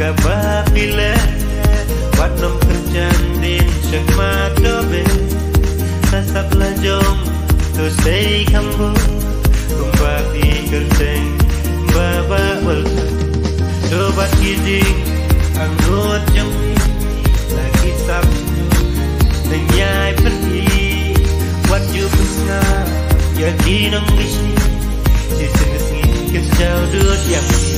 Kabapile Watnom kerjandin Syekmatobe Sasaplah jom Tu sei kambu Kumbabi kerjeng Baba welsa Sobat giding Angut jeng Lagi sabtu Nenyai pergi Wat yu besna Ya kinong bisi Sisin kesingin Kesjau dut yang